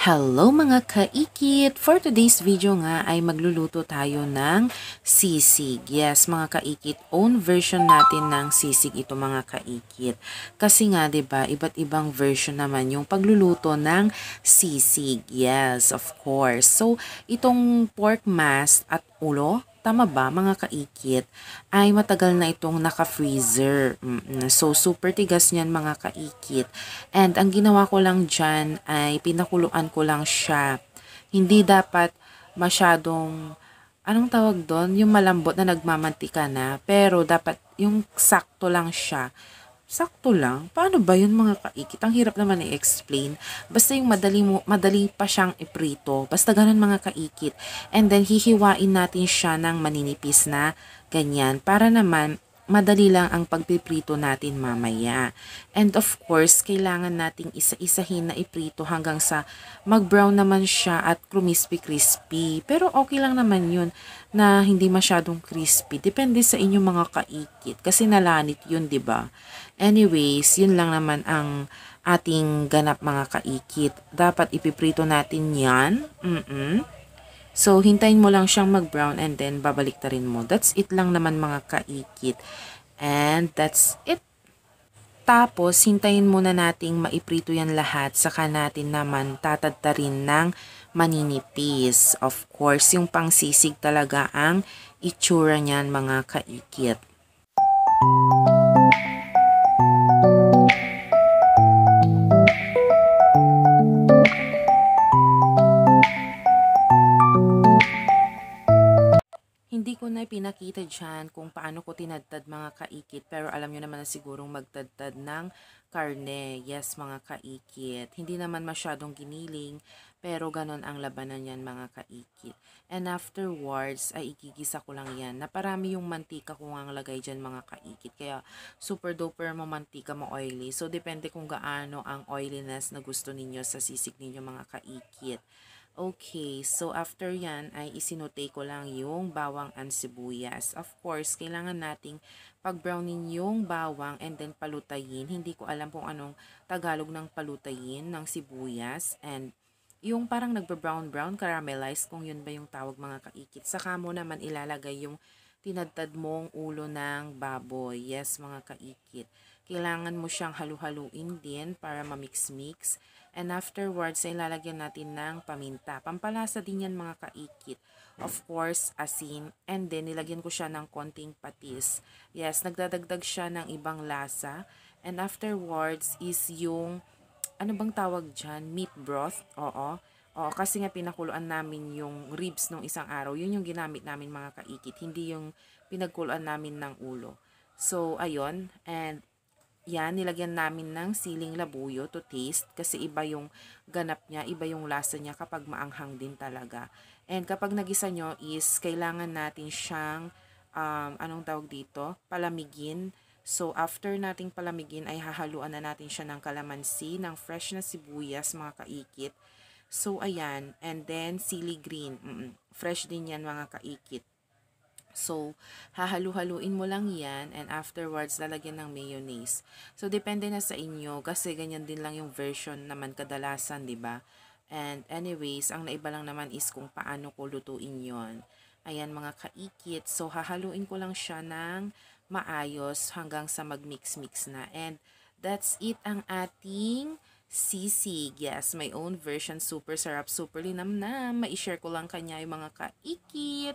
Hello mga kaikit! For today's video nga ay magluluto tayo ng sisig. Yes mga kaikit, own version natin ng sisig ito mga kaikit. Kasi nga 'di ba, iba't ibang version naman yung pagluluto ng sisig. Yes, of course. So itong pork mask at ulo, tama ba mga kaikit, ay matagal na itong naka-freezer. So super tigas niyan mga kaikit. And ang ginawa ko lang dyan ay pinakuluan ko lang siya. Hindi dapat masyadong, anong tawag doon? Yung malambot na nagmamantika na. Pero dapat yung sakto lang siya. Sakto lang? Paano ba yun mga kaikit? Ang hirap naman i-explain. Basta yung madali pa siyang iprito. Basta ganun mga kaikit. And then hihiwain natin siya ng maninipis na ganyan. Para naman madali lang ang pagpiprito natin mamaya. And of course, kailangan nating isa-isahin na iprito hanggang sa mag-brown naman siya at crispy-crispy. Pero okay lang naman yun na hindi masyadong crispy. Depende sa inyong mga kaikit kasi nalanit yun, 'di ba? Anyways, yun lang naman ang ating ganap mga kaikit. Dapat ipiprito natin 'yan. So, hintayin mo lang siyang mag-brown and then babalik ta rin mo. That's it lang naman mga kaikit. And that's it. Tapos, hintayin muna nating maiprito yan lahat. Saka natin naman tatadta rin ng maninipis. Of course, yung pangsisig talaga ang itsura niyan mga kaikit. Hindi ko na pinakita dyan kung paano ko tinadtad mga kaikit. Pero alam nyo naman na sigurong magtadtad ng karne. Yes, mga kaikit. Hindi naman masyadong giniling. Pero ganon ang labanan yan mga kaikit. And afterwards, ay igigisa ko lang yan. Naparami yung mantika ko ang lagay dyan mga kaikit. Kaya super duper mo mantika mo oily. So depende kung gaano ang oiliness na gusto ninyo sa sisig ninyo mga kaikit. Okay, so after yan ay isinote ko lang yung bawang and sibuyas. Of course, kailangan nating pag-brownin yung bawang and then palutayin. Hindi ko alam kung anong Tagalog ng palutayin ng sibuyas. And yung parang nagba-brown-brown, caramelize, kung yun ba yung tawag mga kaikit. Saka mo naman ilalagay yung tinadtad mong ulo ng baboy. Yes, mga kaikit. Kailangan mo siyang halu-haluin din para ma-mix-mix. And afterwards, ay lalagyan natin ng paminta. Pampalasa din yan mga kaikit. Of course, asin. And then, nilagyan ko siya ng konting patis. Yes, nagdadagdag siya ng ibang lasa. And afterwards is yung, ano bang tawag dyan? Meat broth. Oo. Oo, kasi nga pinakuluan namin yung ribs nung isang araw. Yun yung ginamit namin mga kaikit. Hindi yung pinagkuluan namin ng ulo. So, ayun. And yan, nilagyan namin ng siling labuyo to taste kasi iba yung ganap niya, iba yung lasa niya kapag maanghang din talaga. And kapag nagisa nyo is kailangan natin siyang, anong tawag dito, palamigin. So after nating palamigin ay hahaluan na natin siya ng kalamansi, ng fresh na sibuyas mga kaikit. So ayan, and then sili green, fresh din yan mga kaikit. So, hahalu-haluin mo lang yan and afterwards lalagyan ng mayonnaise. So, depende na sa inyo kasi ganyan din lang yung version naman kadalasan, 'di ba? And anyways, ang naiba lang naman is kung paano ko lutuin yon. Ayan mga kaikit. So, hahaluin ko lang siya ng maayos hanggang sa mag-mix-mix na. And that's it ang ating sisig. Yes, my own version. Super sarap, super linamnam. Ma-share ko lang kanya yung mga kaikit.